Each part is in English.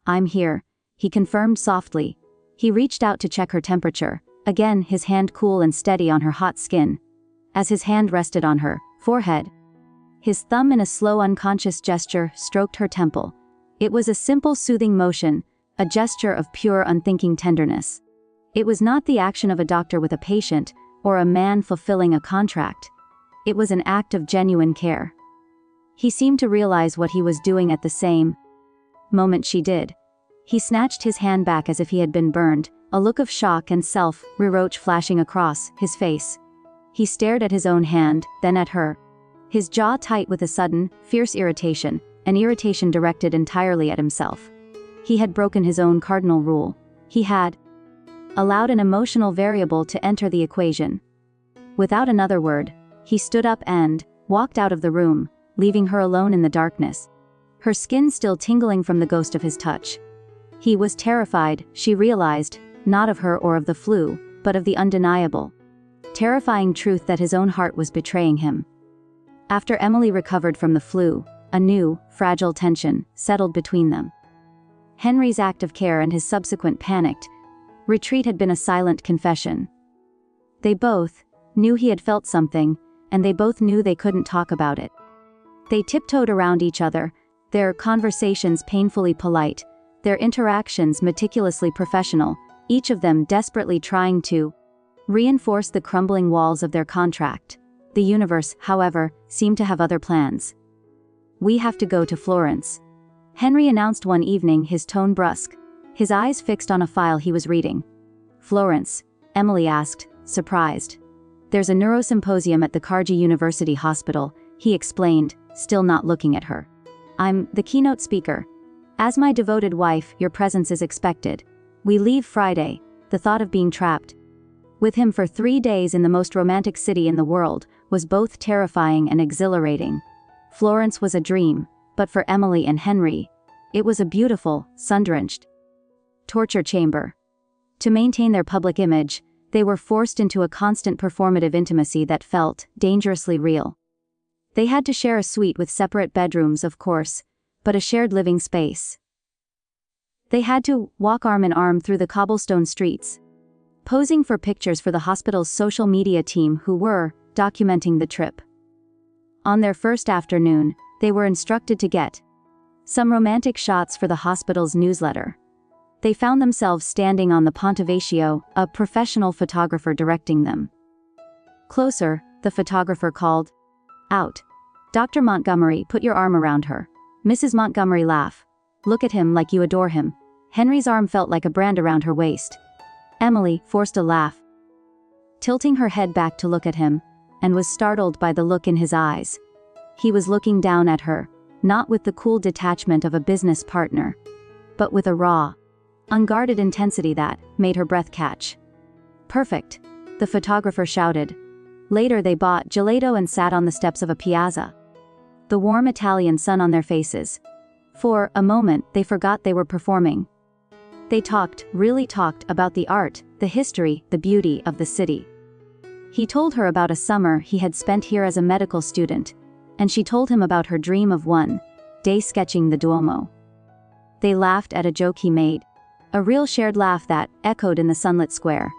I'm here, he confirmed softly. He reached out to check her temperature, again his hand cool and steady on her hot skin. As his hand rested on her forehead, his thumb in a slow unconscious gesture stroked her temple. It was a simple soothing motion, a gesture of pure unthinking tenderness. It was not the action of a doctor with a patient, or a man fulfilling a contract. It was an act of genuine care. He seemed to realize what he was doing at the same moment she did. He snatched his hand back as if he had been burned, a look of shock and self-reproach flashing across his face. He stared at his own hand, then at her. His jaw tight with a sudden, fierce irritation, an irritation directed entirely at himself. He had broken his own cardinal rule. He had allowed an emotional variable to enter the equation. Without another word, he stood up and walked out of the room, leaving her alone in the darkness, her skin still tingling from the ghost of his touch. He was terrified, she realized, not of her or of the flu, but of the undeniable, terrifying truth that his own heart was betraying him. After Emily recovered from the flu, a new, fragile tension settled between them. Henry's act of care and his subsequent panicked retreat had been a silent confession. They both knew he had felt something, and they both knew they couldn't talk about it. They tiptoed around each other, their conversations painfully polite, their interactions meticulously professional, each of them desperately trying to reinforce the crumbling walls of their contract. The universe, however, seemed to have other plans. "We have to go to Florence," Henry announced one evening, his tone brusque, his eyes fixed on a file he was reading. "Florence?" Emily asked, surprised. "There's a neurosymposium at the Carnegie University Hospital," he explained, still not looking at her. "I'm the keynote speaker. As my devoted wife, your presence is expected. We leave Friday." The thought of being trapped with him for 3 days in the most romantic city in the world was both terrifying and exhilarating. Florence was a dream, but for Emily and Henry, it was a beautiful, sun-drenched torture chamber. To maintain their public image, they were forced into a constant performative intimacy that felt dangerously real. They had to share a suite with separate bedrooms, of course, but a shared living space. They had to walk arm in arm through the cobblestone streets, posing for pictures for the hospital's social media team who were documenting the trip. On their first afternoon, they were instructed to get some romantic shots for the hospital's newsletter. They found themselves standing on the Ponte Vecchio, a professional photographer directing them. Closer, the photographer called out, "Dr. Montgomery, put your arm around her." Mrs. Montgomery laughed. "Look at him like you adore him." Henry's arm felt like a brand around her waist. Emily forced a laugh, tilting her head back to look at him, and was startled by the look in his eyes. He was looking down at her, not with the cool detachment of a business partner, but with a raw, unguarded intensity that made her breath catch. "Perfect," the photographer shouted. Later they bought gelato and sat on the steps of a piazza, the warm Italian sun on their faces. For a moment they forgot they were performing. They talked, really talked, about the art, the history, the beauty of the city. He told her about a summer he had spent here as a medical student, and she told him about her dream of one day sketching the Duomo. They laughed at a joke he made, a real shared laugh that echoed in the sunlit square.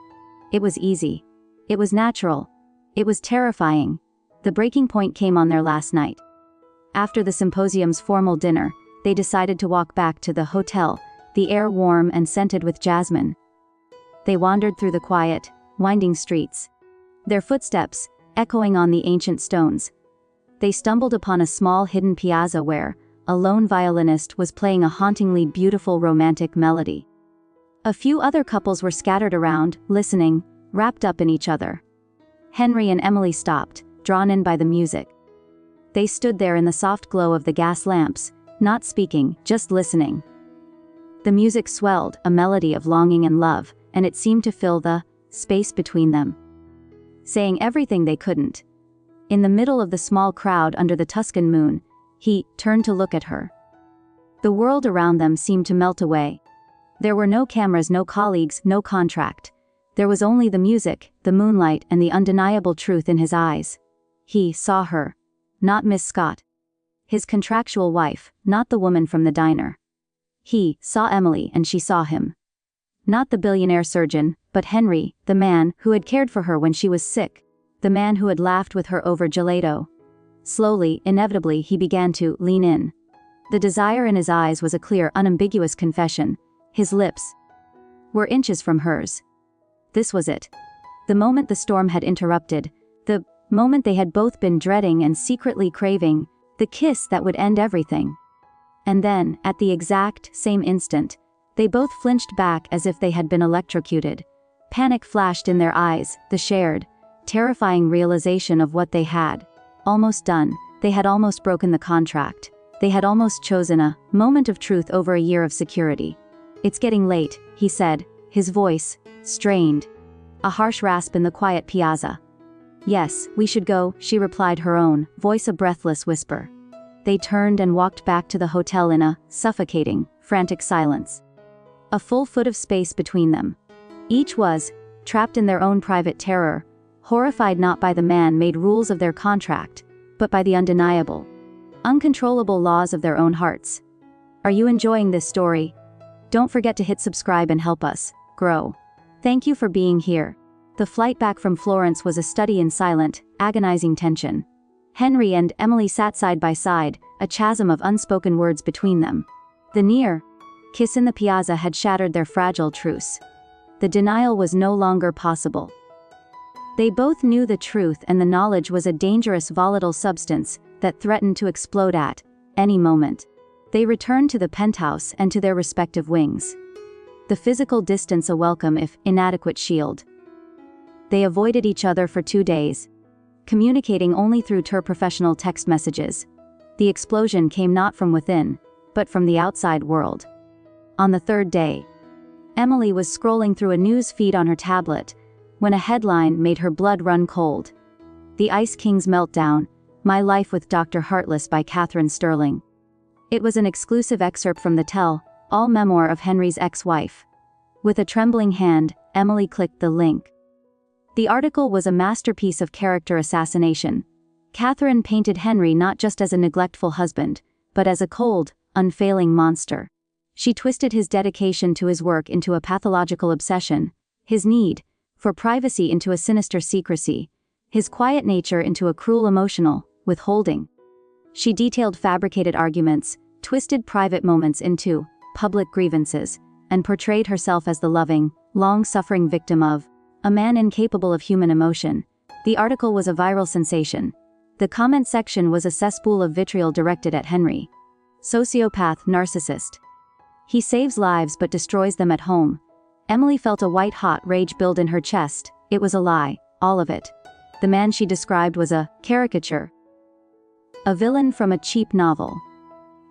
It was easy. It was natural. It was terrifying. The breaking point came on their last night. After the symposium's formal dinner, they decided to walk back to the hotel, the air warm and scented with jasmine. They wandered through the quiet, winding streets, their footsteps echoing on the ancient stones. They stumbled upon a small hidden piazza where a lone violinist was playing a hauntingly beautiful romantic melody. A few other couples were scattered around, listening, wrapped up in each other. Henry and Emily stopped, drawn in by the music. They stood there in the soft glow of the gas lamps, not speaking, just listening. The music swelled, a melody of longing and love, and it seemed to fill the space between them, saying everything they couldn't. In the middle of the small crowd under the Tuscan moon, he turned to look at her. The world around them seemed to melt away. There were no cameras, no colleagues, no contract. There was only the music, the moonlight, and the undeniable truth in his eyes. He saw her, not Miss Scott, his contractual wife, not the woman from the diner. He saw Emily and she saw him. Not the billionaire surgeon, but Henry, the man who had cared for her when she was sick. The man who had laughed with her over gelato. Slowly, inevitably, he began to lean in. The desire in his eyes was a clear, unambiguous confession. His lips were inches from hers. This was it. The moment the storm had interrupted. The moment they had both been dreading and secretly craving. The kiss that would end everything. And then, at the exact same instant, they both flinched back as if they had been electrocuted. Panic flashed in their eyes, the shared, terrifying realization of what they had almost done. They had almost broken the contract. They had almost chosen a moment of truth over a year of security. "It's getting late," he said, his voice strained. A harsh rasp in the quiet piazza. "Yes, we should go," she replied, her own voice a breathless whisper. They turned and walked back to the hotel in a suffocating, frantic silence. A full foot of space between them. Each was trapped in their own private terror, horrified not by the man-made rules of their contract, but by the undeniable, uncontrollable laws of their own hearts. Are you enjoying this story? Don't forget to hit subscribe and help us grow. Thank you for being here. The flight back from Florence was a study in silent, agonizing tension. Henry and Emily sat side by side, a chasm of unspoken words between them. The near kiss in the piazza had shattered their fragile truce. The denial was no longer possible. They both knew the truth, and the knowledge was a dangerous, volatile substance that threatened to explode at any moment. They returned to the penthouse and to their respective wings. The physical distance a welcome if inadequate shield. They avoided each other for 2 days, communicating only through professional text messages. The explosion came not from within, but from the outside world. On the 3rd day, Emily was scrolling through a news feed on her tablet when a headline made her blood run cold. "The Ice King's Meltdown, My Life with Dr. Heartless" by Catherine Sterling. It was an exclusive excerpt from the tell-all memoir of Henry's ex-wife. With a trembling hand, Emily clicked the link. The article was a masterpiece of character assassination. Catherine painted Henry not just as a neglectful husband, but as a cold, unfailing monster. She twisted his dedication to his work into a pathological obsession, his need for privacy into a sinister secrecy, his quiet nature into a cruel emotional withholding. She detailed fabricated arguments, twisted private moments into public grievances, and portrayed herself as the loving, long-suffering victim of a man incapable of human emotion. The article was a viral sensation. The comment section was a cesspool of vitriol directed at Henry. Sociopath, narcissist. He saves lives but destroys them at home. Emily felt a white-hot rage build in her chest. It was a lie, all of it. The man she described was a caricature. A villain from a cheap novel.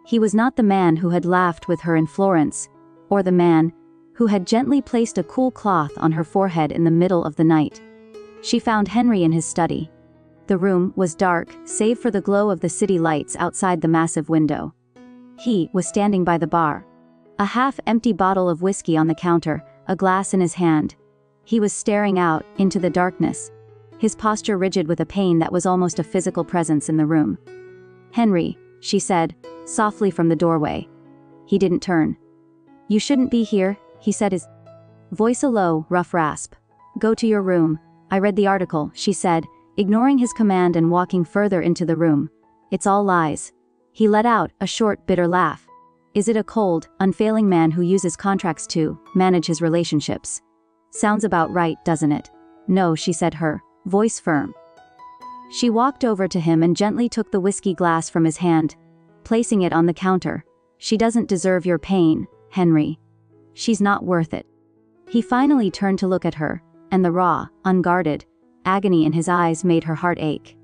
He was not the man who had laughed with her in Florence, or the man who had gently placed a cool cloth on her forehead in the middle of the night. She found Henry in his study. The room was dark, save for the glow of the city lights outside the massive window. He was standing by the bar. A half-empty bottle of whiskey on the counter, a glass in his hand. He was staring out into the darkness, his posture rigid with a pain that was almost a physical presence in the room. "Henry," she said, softly from the doorway. He didn't turn. "You shouldn't be here," he said, his voice a low, rough rasp. "Go to your room. I read the article," she said, ignoring his command and walking further into the room. "It's all lies." He let out a short, bitter laugh. "Is it a cold, unfailing man who uses contracts to manage his relationships? Sounds about right, doesn't it?" "No," she said, her voice firm. She walked over to him and gently took the whiskey glass from his hand, placing it on the counter. "She doesn't deserve your pain, Henry. She's not worth it." He finally turned to look at her, and the raw, unguarded agony in his eyes made her heart ache.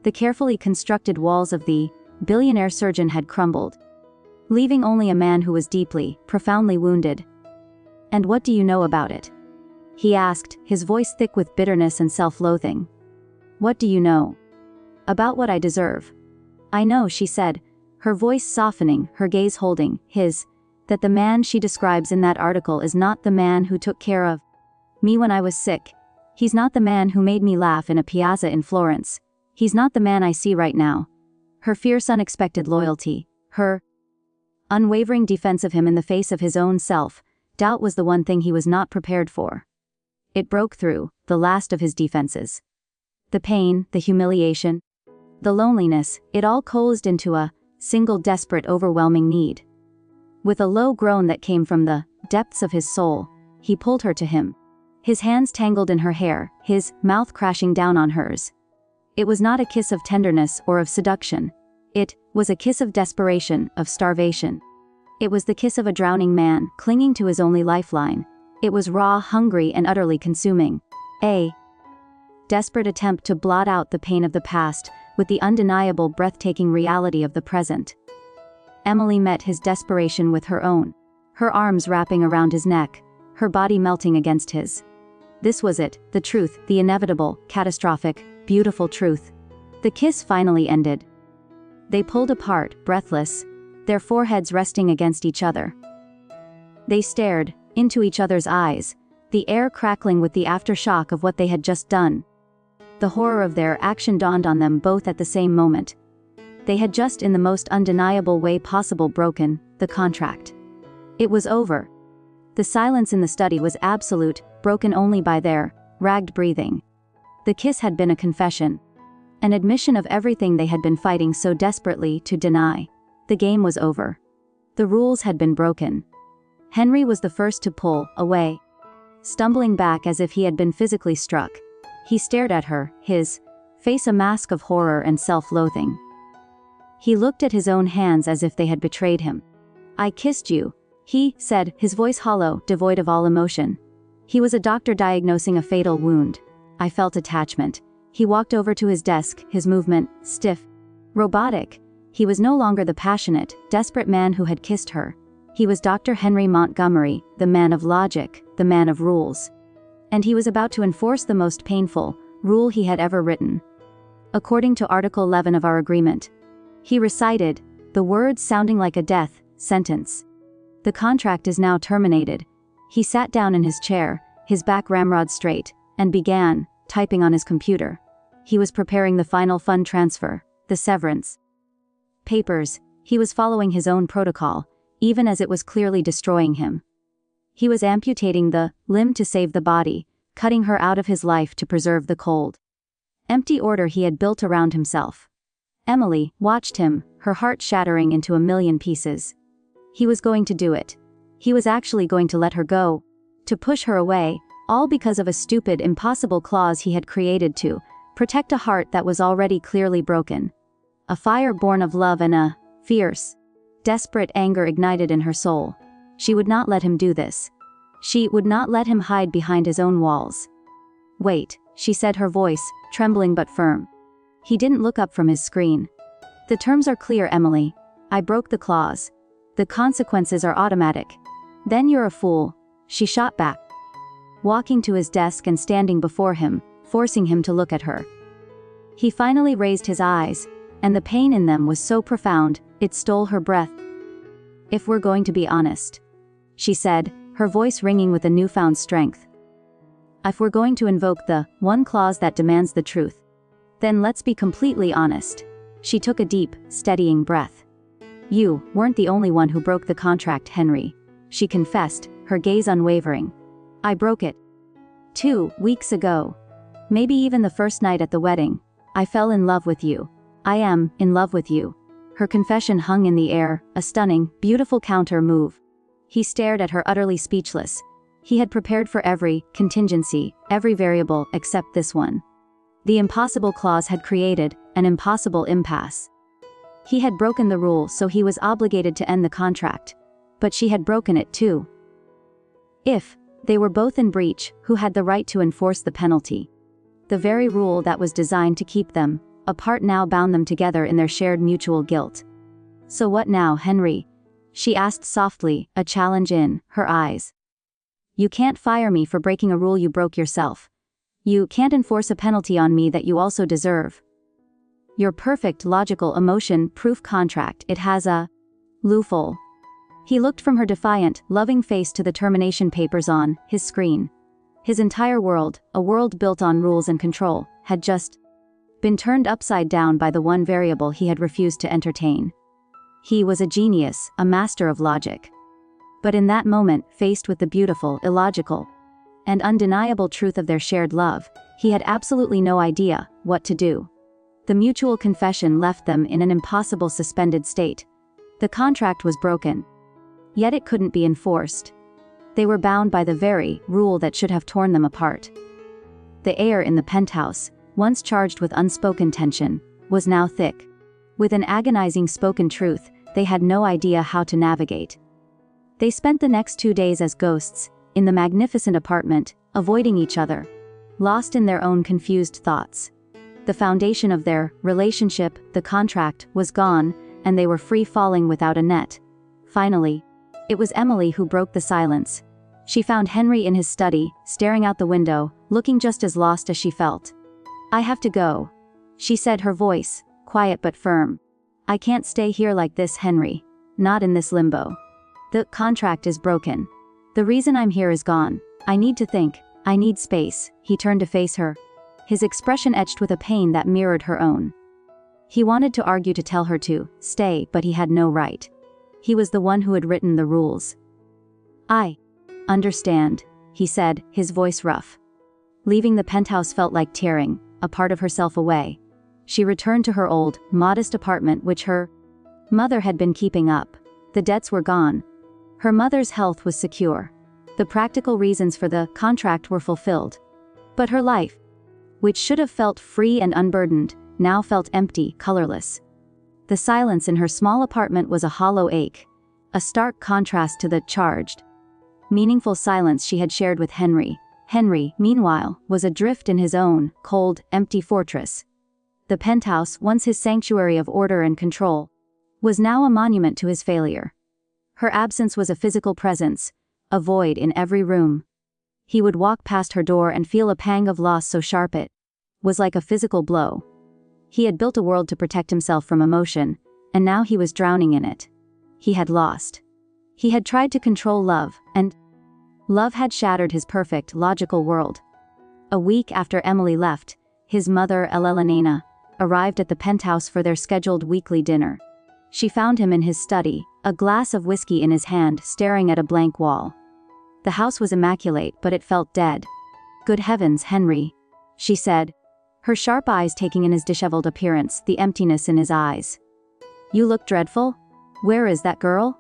The carefully constructed walls of the billionaire surgeon had crumbled, leaving only a man who was deeply, profoundly wounded. "And what do you know about it?" he asked, his voice thick with bitterness and self-loathing. "What do you know? About what I deserve?" "I know," she said, her voice softening, her gaze holding his, "that the man she describes in that article is not the man who took care of me when I was sick. He's not the man who made me laugh in a piazza in Florence. He's not the man I see right now." Her fierce, unexpected loyalty, her unwavering defense of him in the face of his own self. Doubt was the one thing he was not prepared for. It broke through, the last of his defenses. The pain, the humiliation, the loneliness, it all coalesced into a single desperate, overwhelming need. With a low groan that came from the depths of his soul, he pulled her to him. His hands tangled in her hair, his mouth crashing down on hers. It was not a kiss of tenderness or of seduction. It was a kiss of desperation, of starvation. It was the kiss of a drowning man, clinging to his only lifeline. It was raw, hungry, and utterly consuming. A desperate attempt to blot out the pain of the past with the undeniable, breathtaking reality of the present. Emily met his desperation with her own, her arms wrapping around his neck, her body melting against his. This was it, the truth, the inevitable, catastrophic, beautiful truth. The kiss finally ended. They pulled apart, breathless, their foreheads resting against each other. They stared into each other's eyes, the air crackling with the aftershock of what they had just done. The horror of their action dawned on them both at the same moment. They had just, in the most undeniable way possible, broken the contract. It was over. The silence in the study was absolute, broken only by their ragged breathing. The kiss had been a confession, an admission of everything they had been fighting so desperately to deny. The game was over. The rules had been broken. Henry was the first to pull away, stumbling back as if he had been physically struck. He stared at her, his face a mask of horror and self-loathing. He looked at his own hands as if they had betrayed him. "I kissed you," he said, his voice hollow, devoid of all emotion. He was a doctor diagnosing a fatal wound. "I felt attachment." He walked over to his desk, his movement stiff, robotic. He was no longer the passionate, desperate man who had kissed her. He was Dr. Henry Montgomery, the man of logic, the man of rules. And he was about to enforce the most painful rule he had ever written. According to Article 11 of our agreement, he recited, the words sounding like a death sentence. "The contract is now terminated." He sat down in his chair, his back ramrod straight, and began typing on his computer. He was preparing the final fund transfer, the severance papers. He was following his own protocol, even as it was clearly destroying him. He was amputating the limb to save the body, cutting her out of his life to preserve the cold, empty order he had built around himself. Emily watched him, her heart shattering into a million pieces. He was going to do it. He was actually going to let her go, to push her away, all because of a stupid, impossible clause he had created to protect a heart that was already clearly broken. A fire born of love and a fierce, desperate anger ignited in her soul. She would not let him do this. She would not let him hide behind his own walls. "Wait," she said, her voice trembling but firm. He didn't look up from his screen. "The terms are clear, Emily. I broke the clause. The consequences are automatic." "Then you're a fool," she shot back, walking to his desk and standing before him, forcing him to look at her. He finally raised his eyes, and the pain in them was so profound, it stole her breath. "If we're going to be honest," she said, her voice ringing with a newfound strength. "If we're going to invoke the one clause that demands the truth, then let's be completely honest." She took a deep, steadying breath. "You weren't the only one who broke the contract, Henry," she confessed, her gaze unwavering. "I broke it 2 weeks ago. Maybe even the first night at the wedding. I fell in love with you. I am in love with you." Her confession hung in the air, a stunning, beautiful counter move. He stared at her, utterly speechless. He had prepared for every contingency, every variable except this one. The impossible clause had created an impossible impasse. He had broken the rule, so he was obligated to end the contract. But she had broken it too. If they were both in breach, who had the right to enforce the penalty? The very rule that was designed to keep them apart now bound them together in their shared mutual guilt. "So what now, Henry?" she asked softly, a challenge in her eyes. "You can't fire me for breaking a rule you broke yourself. You can't enforce a penalty on me that you also deserve. Your perfect, logical, emotion-proof contract, it has a loophole." He looked from her defiant, loving face to the termination papers on his screen. His entire world, a world built on rules and control, had just been turned upside down by the one variable he had refused to entertain. He was a genius, a master of logic. But in that moment, faced with the beautiful, illogical, and undeniable truth of their shared love, he had absolutely no idea what to do. The mutual confession left them in an impossible suspended state. The contract was broken. Yet it couldn't be enforced. They were bound by the very rule that should have torn them apart. The air in the penthouse, once charged with unspoken tension, was now thick. With an agonizing spoken truth, they had no idea how to navigate. They spent the next 2 days as ghosts, in the magnificent apartment, avoiding each other, lost in their own confused thoughts. The foundation of their relationship, the contract, was gone, and they were free falling without a net. Finally, it was Emily who broke the silence. She found Henry in his study, staring out the window, looking just as lost as she felt. "I have to go," she said, her voice quiet but firm. "I can't stay here like this, Henry. Not in this limbo. The contract is broken. The reason I'm here is gone. I need to think. I need space." He turned to face her, his expression etched with a pain that mirrored her own. He wanted to argue, to tell her to stay, but he had no right. He was the one who had written the rules. "I understand," he said, his voice rough. Leaving the penthouse felt like tearing a part of herself away. She returned to her old, modest apartment which her mother had been keeping up. The debts were gone. Her mother's health was secure. The practical reasons for the contract were fulfilled. But her life, which should have felt free and unburdened, now felt empty, colorless. The silence in her small apartment was a hollow ache, a stark contrast to the charged, meaningful silence she had shared with Henry. Henry, meanwhile, was adrift in his own, cold, empty fortress. The penthouse, once his sanctuary of order and control, was now a monument to his failure. Her absence was a physical presence, a void in every room. He would walk past her door and feel a pang of loss so sharp it was like a physical blow. He had built a world to protect himself from emotion, and now he was drowning in it. He had lost. He had tried to control love, and love had shattered his perfect, logical world. A week after Emily left, his mother, Elena, arrived at the penthouse for their scheduled weekly dinner. She found him in his study, a glass of whiskey in his hand, staring at a blank wall. The house was immaculate, but it felt dead. "Good heavens, Henry," she said, her sharp eyes taking in his disheveled appearance, the emptiness in his eyes. "You look dreadful. Where is that girl?"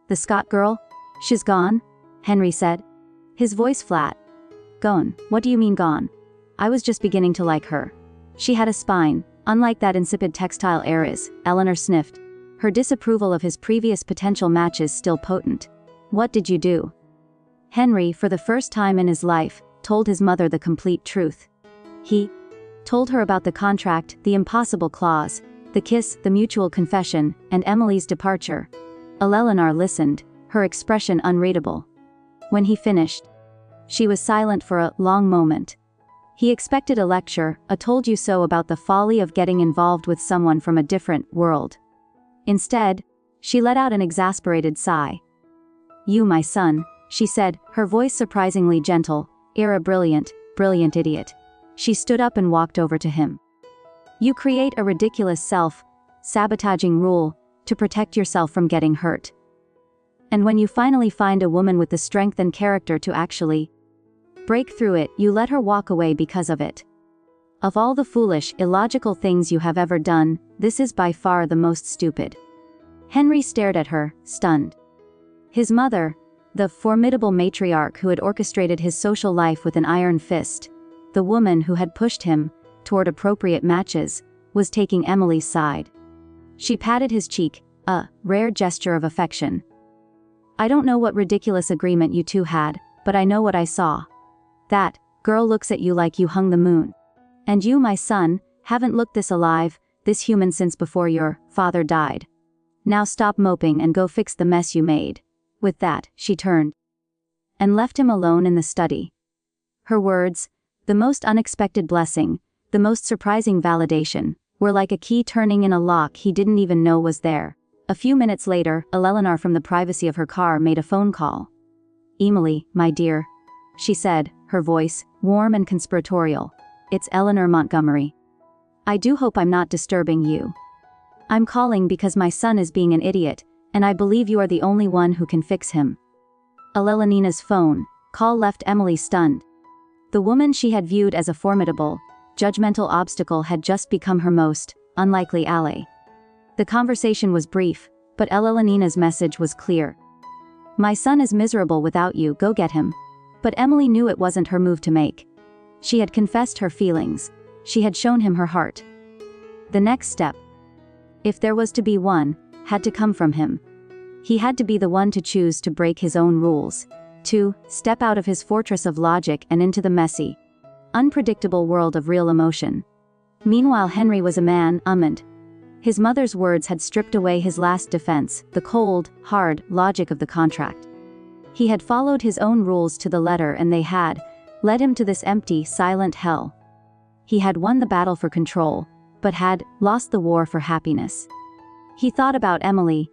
"The Scott girl? She's gone," Henry said, his voice flat. "Gone? What do you mean gone? I was just beginning to like her. She had a spine, unlike that insipid textile heiress." Eleanor sniffed, her disapproval of his previous potential matches still potent. "What did you do?" Henry, for the first time in his life, told his mother the complete truth. He told her about the contract, the impossible clause, the kiss, the mutual confession, and Emily's departure. Eleanor listened, her expression unreadable. When he finished, she was silent for a long moment. He expected a lecture, a told you so about the folly of getting involved with someone from a different world. Instead, she let out an exasperated sigh. "You, my son," she said, her voice surprisingly gentle. "You're a brilliant idiot." She stood up and walked over to him. "You create a ridiculous self-sabotaging rule to protect yourself from getting hurt. And when you finally find a woman with the strength and character to actually break through it, you let her walk away because of it. Of all the foolish, illogical things you have ever done, this is by far the most stupid." Henry stared at her, stunned. His mother, the formidable matriarch who had orchestrated his social life with an iron fist, the woman who had pushed him toward appropriate matches, was taking Emily's side. She patted his cheek, a rare gesture of affection. "I don't know what ridiculous agreement you two had, but I know what I saw. That girl looks at you like you hung the moon. And you, my son, haven't looked this alive, this human since before your father died. Now stop moping and go fix the mess you made." With that, she turned and left him alone in the study. Her words, the most unexpected blessing, the most surprising validation, were like a key turning in a lock he didn't even know was there. A few minutes later, Eleanor from the privacy of her car made a phone call. "Emily, my dear," she said, her voice warm and conspiratorial. "It's Eleanor Montgomery. I do hope I'm not disturbing you." I'm calling because my son is being an idiot, and I believe you are the only one who can fix him. Elena's phone call left Emily stunned. The woman she had viewed as a formidable, judgmental obstacle had just become her most unlikely ally. The conversation was brief, but Elena's message was clear. My son is miserable without you, go get him. But Emily knew it wasn't her move to make. She had confessed her feelings. She had shown him her heart. The next step, if there was to be one, had to come from him. He had to be the one to choose to break his own rules, to step out of his fortress of logic and into the messy, unpredictable world of real emotion. Meanwhile, Henry was a man, unmanned. His mother's words had stripped away his last defense, the cold, hard logic of the contract. He had followed his own rules to the letter, and they had led him to this empty, silent hell. He had won the battle for control, but had lost the war for happiness. He thought about Emily.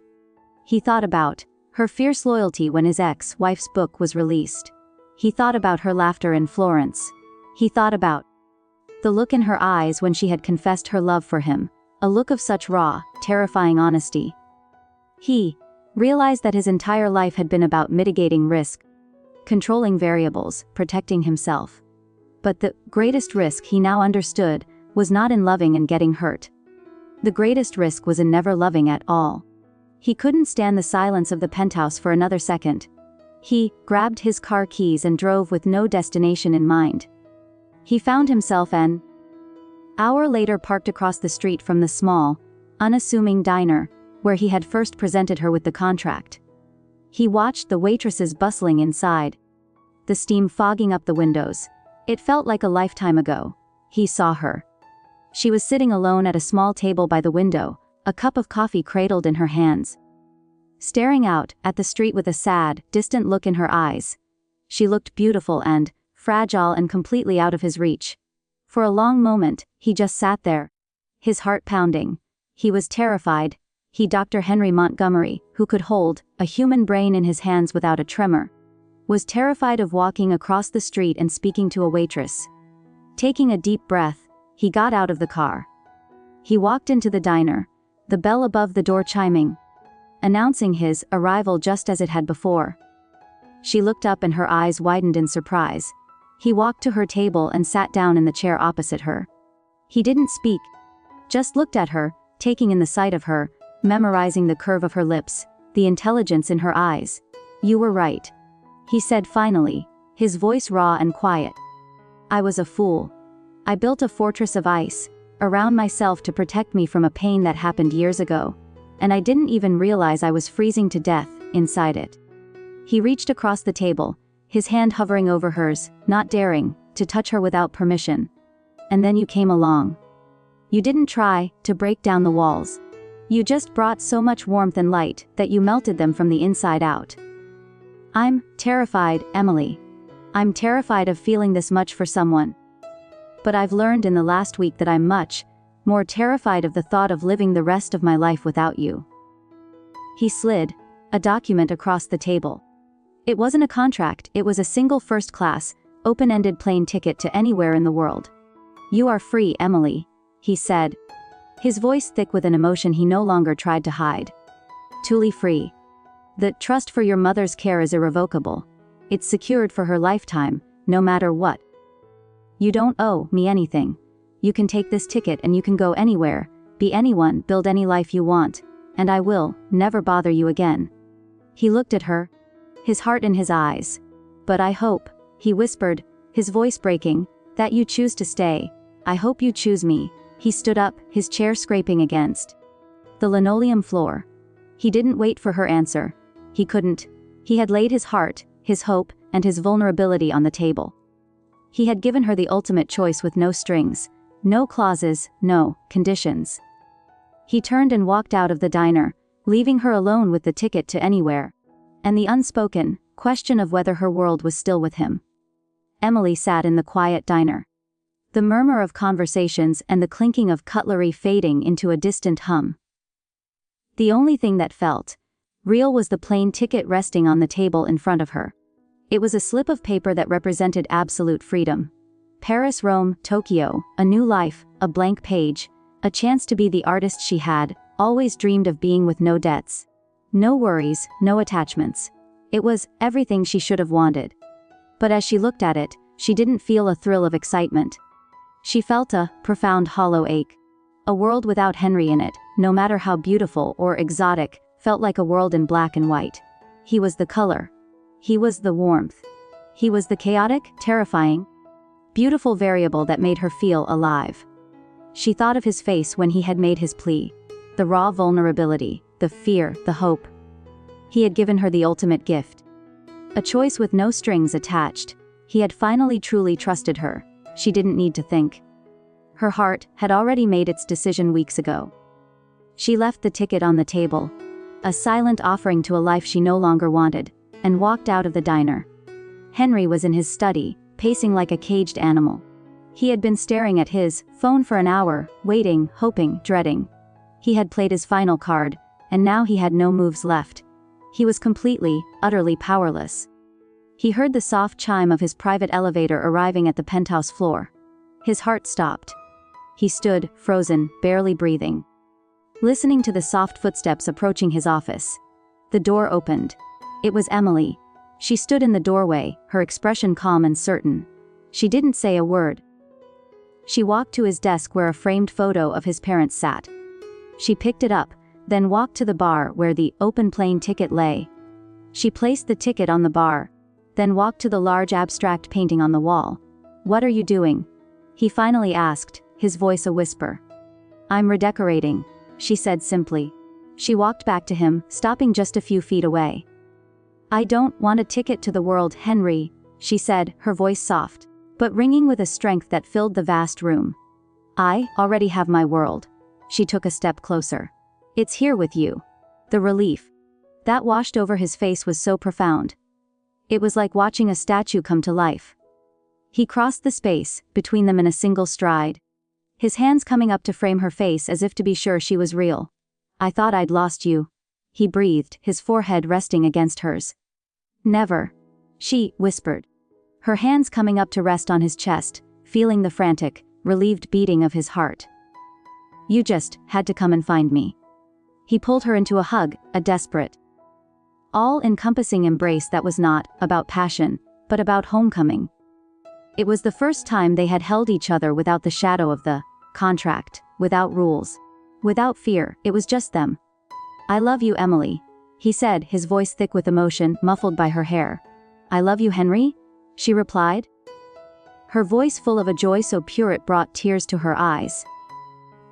He thought about her fierce loyalty when his ex-wife's book was released. He thought about her laughter in Florence. He thought about the look in her eyes when she had confessed her love for him, a look of such raw, terrifying honesty. He realized that his entire life had been about mitigating risk, controlling variables, protecting himself. But the greatest risk, he now understood, was not in loving and getting hurt. The greatest risk was in never loving at all. He couldn't stand the silence of the penthouse for another second. He grabbed his car keys and drove with no destination in mind. He found himself an hour later parked across the street from the small, unassuming diner where he had first presented her with the contract. He watched the waitresses bustling inside, the steam fogging up the windows. It felt like a lifetime ago. He saw her. She was sitting alone at a small table by the window, a cup of coffee cradled in her hands, staring out at the street with a sad, distant look in her eyes. She looked beautiful and fragile and completely out of his reach. For a long moment, he just sat there, his heart pounding. He was terrified. He, Dr. Henry Montgomery, who could hold a human brain in his hands without a tremor, was terrified of walking across the street and speaking to a waitress. Taking a deep breath, he got out of the car. He walked into the diner, the bell above the door chiming, announcing his arrival just as it had before. She looked up and her eyes widened in surprise. He walked to her table and sat down in the chair opposite her. He didn't speak, just looked at her, taking in the sight of her, memorizing the curve of her lips, the intelligence in her eyes. You were right, he said finally, his voice raw and quiet. I was a fool. I built a fortress of ice around myself to protect me from a pain that happened years ago, and I didn't even realize I was freezing to death inside it. He reached across the table, his hand hovering over hers, not daring to touch her without permission. And then you came along. You didn't try to break down the walls. You just brought so much warmth and light that you melted them from the inside out. I'm terrified, Emily. I'm terrified of feeling this much for someone. But I've learned in the last week that I'm much more terrified of the thought of living the rest of my life without you. He slid a document across the table. It wasn't a contract, it was a single first-class, open-ended plane ticket to anywhere in the world. You are free, Emily, he said, his voice thick with an emotion he no longer tried to hide. Truly free. The trust for your mother's care is irrevocable. It's secured for her lifetime, no matter what. You don't owe me anything. You can take this ticket and you can go anywhere, be anyone, build any life you want, and I will never bother you again. He looked at her, his heart in his eyes. But I hope, he whispered, his voice breaking, that you choose to stay. I hope you choose me. He stood up, his chair scraping against the linoleum floor. He didn't wait for her answer. He couldn't. He had laid his heart, his hope, and his vulnerability on the table. He had given her the ultimate choice with no strings, no clauses, no conditions. He turned and walked out of the diner, leaving her alone with the ticket to anywhere, and the unspoken question of whether her world was still with him. Emily sat in the quiet diner, the murmur of conversations and the clinking of cutlery fading into a distant hum. The only thing that felt real was the plain ticket resting on the table in front of her. It was a slip of paper that represented absolute freedom. Paris, Rome, Tokyo, a new life, a blank page, a chance to be the artist she had always dreamed of being with no debts. No worries, no attachments. It was everything she should have wanted. But as she looked at it, she didn't feel a thrill of excitement. She felt a profound hollow ache. A world without Henry in it, no matter how beautiful or exotic, felt like a world in black and white. He was the color. He was the warmth. He was the chaotic, terrifying, beautiful variable that made her feel alive. She thought of his face when he had made his plea. The raw vulnerability, the fear, the hope. He had given her the ultimate gift. A choice with no strings attached. He had finally truly trusted her. She didn't need to think. Her heart had already made its decision weeks ago. She left the ticket on the table, a silent offering to a life she no longer wanted, and walked out of the diner. Henry was in his study, pacing like a caged animal. He had been staring at his phone for an hour, waiting, hoping, dreading. He had played his final card, and now he had no moves left. He was completely, utterly powerless. He heard the soft chime of his private elevator arriving at the penthouse floor. His heart stopped. He stood, frozen, barely breathing, listening to the soft footsteps approaching his office. The door opened. It was Emily. She stood in the doorway, her expression calm and certain. She didn't say a word. She walked to his desk where a framed photo of his parents sat. She picked it up, then walked to the bar where the open plane ticket lay. She placed the ticket on the bar, then walked to the large abstract painting on the wall. "What are you doing?" he finally asked, his voice a whisper. "I'm redecorating," she said simply. She walked back to him, stopping just a few feet away. "I don't want a ticket to the world, Henry," she said, her voice soft, but ringing with a strength that filled the vast room. "I already have my world." She took a step closer. "It's here with you." The relief that washed over his face was so profound. It was like watching a statue come to life. He crossed the space between them in a single stride, his hands coming up to frame her face as if to be sure she was real. "I thought I'd lost you," he breathed, his forehead resting against hers. "Never," she whispered, her hands coming up to rest on his chest, feeling the frantic, relieved beating of his heart. "You just had to come and find me." He pulled her into a hug, a desperate, all-encompassing embrace that was not about passion, but about homecoming. It was the first time they had held each other without the shadow of the contract, without rules, without fear. It was just them. "I love you, Emily," he said, his voice thick with emotion, muffled by her hair. "I love you, Henry," she replied, her voice full of a joy so pure it brought tears to her eyes.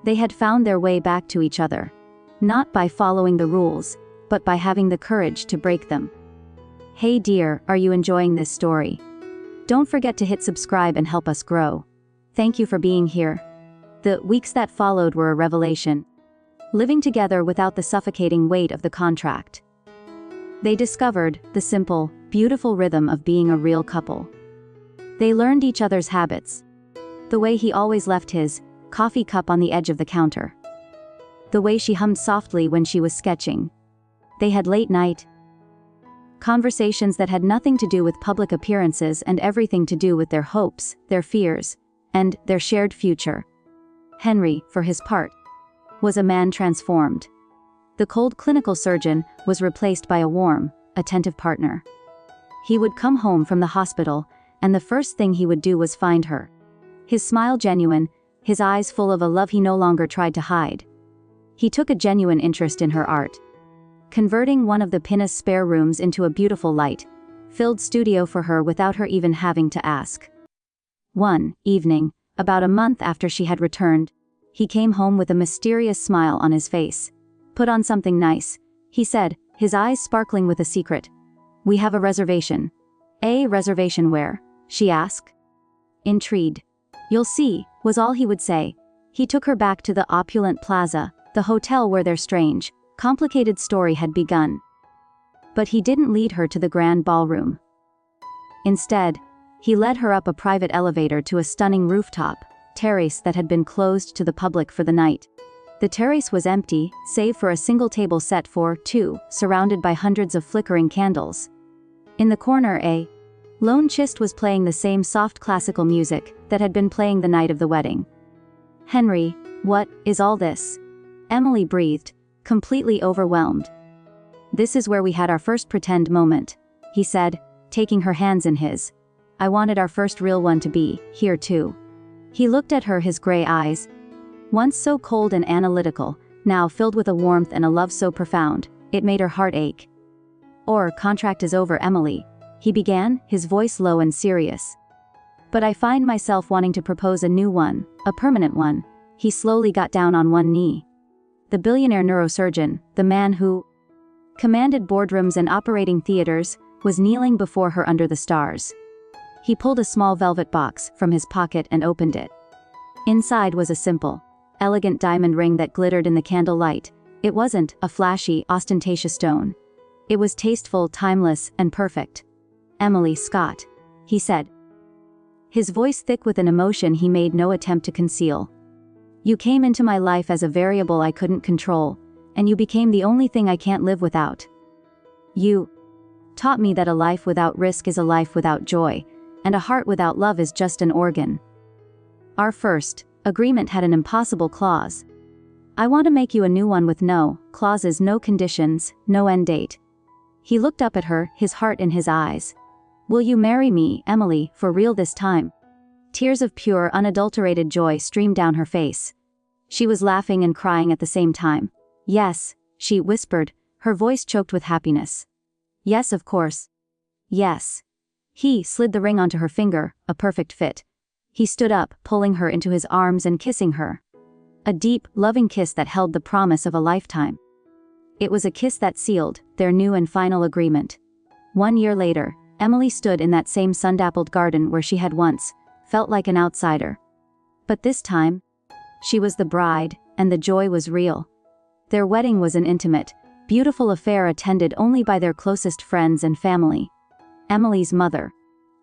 They had found their way back to each other, not by following the rules, but by having the courage to break them. Hey dear, are you enjoying this story? Don't forget to hit subscribe and help us grow. Thank you for being here. The weeks that followed were a revelation. Living together without the suffocating weight of the contract. They discovered the simple, beautiful rhythm of being a real couple. They learned each other's habits. The way he always left his coffee cup on the edge of the counter. The way she hummed softly when she was sketching. They had late night conversations that had nothing to do with public appearances and everything to do with their hopes, their fears, and their shared future. Henry, for his part, was a man transformed. The cold clinical surgeon was replaced by a warm, attentive partner. He would come home from the hospital, and the first thing he would do was find her. His smile genuine, his eyes full of a love he no longer tried to hide. He took a genuine interest in her art, converting one of the Pinna's spare rooms into a beautiful light-filled studio for her without her even having to ask. One evening, about a month after she had returned, he came home with a mysterious smile on his face. "Put on something nice," he said, his eyes sparkling with a secret. "We have a reservation." "A reservation where?" she asked, intrigued. "You'll see," was all he would say. He took her back to the opulent plaza, the hotel where their strange, complicated story had begun. But he didn't lead her to the grand ballroom. Instead, he led her up a private elevator to a stunning rooftop terrace that had been closed to the public for the night. The terrace was empty, save for a single table set for two, surrounded by hundreds of flickering candles. In the corner, a lone chist was playing the same soft classical music that had been playing the night of the wedding. "Henry, what is all this?" Emily breathed, completely overwhelmed. "This is where we had our first pretend moment," he said, taking her hands in his. "I wanted our first real one to be here too." He looked at her, his gray eyes, once so cold and analytical, now filled with a warmth and a love so profound, it made her heart ache. "Our contract is over, Emily," he began, his voice low and serious. "But I find myself wanting to propose a new one, a permanent one." He slowly got down on one knee. The billionaire neurosurgeon, the man who commanded boardrooms and operating theaters, was kneeling before her under the stars. He pulled a small velvet box from his pocket and opened it. Inside was a simple, elegant diamond ring that glittered in the candlelight. It wasn't a flashy, ostentatious stone. It was tasteful, timeless, and perfect. "Emily Scott," he said, his voice thick with an emotion he made no attempt to conceal. "You came into my life as a variable I couldn't control, and you became the only thing I can't live without. You taught me that a life without risk is a life without joy, and a heart without love is just an organ. Our first agreement had an impossible clause. I want to make you a new one with no clauses, no conditions, no end date." He looked up at her, his heart in his eyes. "Will you marry me, Emily, for real this time?" Tears of pure, unadulterated joy streamed down her face. She was laughing and crying at the same time. "Yes," she whispered, her voice choked with happiness. "Yes, of course. Yes." He slid the ring onto her finger, a perfect fit. He stood up, pulling her into his arms and kissing her. A deep, loving kiss that held the promise of a lifetime. It was a kiss that sealed their new and final agreement. 1 year later, Emily stood in that same sun-dappled garden where she had once felt like an outsider. But this time, she was the bride, and the joy was real. Their wedding was an intimate, beautiful affair attended only by their closest friends and family. Emily's mother,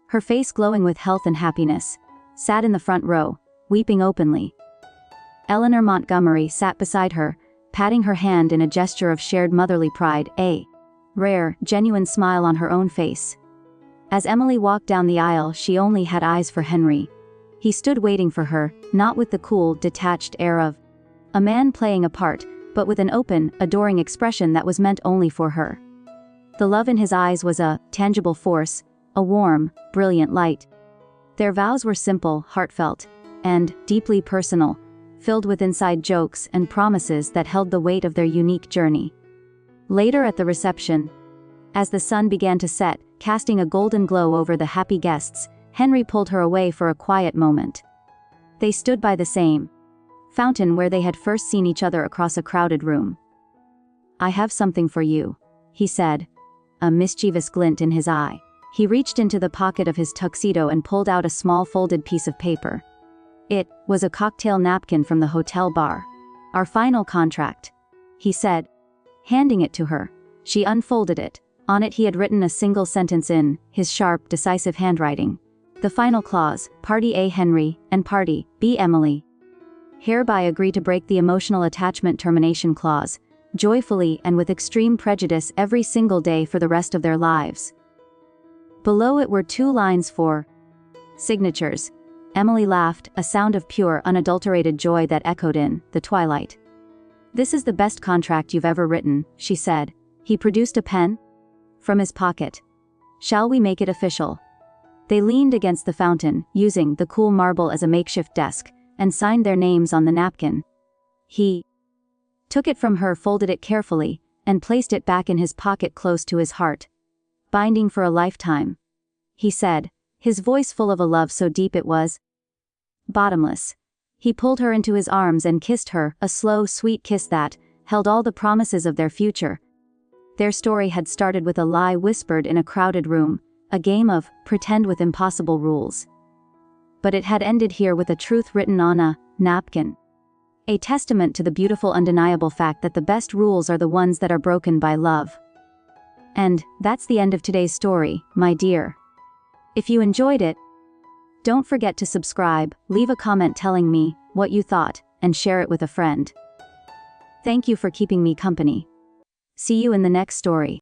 her face glowing with health and happiness, sat in the front row, weeping openly. Eleanor Montgomery sat beside her, patting her hand in a gesture of shared motherly pride, a rare, genuine smile on her own face. As Emily walked down the aisle, she only had eyes for Henry. He stood waiting for her, not with the cool, detached air of a man playing a part, but with an open, adoring expression that was meant only for her. The love in his eyes was a tangible force, a warm, brilliant light. Their vows were simple, heartfelt, and deeply personal, filled with inside jokes and promises that held the weight of their unique journey. Later at the reception, as the sun began to set, casting a golden glow over the happy guests, Henry pulled her away for a quiet moment. They stood by the same fountain where they had first seen each other across a crowded room. "I have something for you," he said, a mischievous glint in his eye. He reached into the pocket of his tuxedo and pulled out a small folded piece of paper. It was a cocktail napkin from the hotel bar. "Our final contract," he said, handing it to her. She unfolded it. On it he had written a single sentence in his sharp, decisive handwriting. The final clause, Party A Henry, and Party B Emily hereby agree to break the emotional attachment termination clause, joyfully and with extreme prejudice every single day for the rest of their lives. Below it were 2 lines for signatures. Emily laughed, a sound of pure, unadulterated joy that echoed in the twilight. "This is the best contract you've ever written," she said. He produced a pen from his pocket. "Shall we make it official?" They leaned against the fountain, using the cool marble as a makeshift desk, and signed their names on the napkin. He took it from her, folded it carefully, and placed it back in his pocket close to his heart. "Binding for a lifetime," he said, his voice full of a love so deep it was bottomless. He pulled her into his arms and kissed her, a slow, sweet kiss that held all the promises of their future. Their story had started with a lie whispered in a crowded room, a game of pretend with impossible rules. But it had ended here with a truth written on a napkin. A testament to the beautiful, undeniable fact that the best rules are the ones that are broken by love. And that's the end of today's story, my dear. If you enjoyed it, don't forget to subscribe, leave a comment telling me what you thought, and share it with a friend. Thank you for keeping me company. See you in the next story.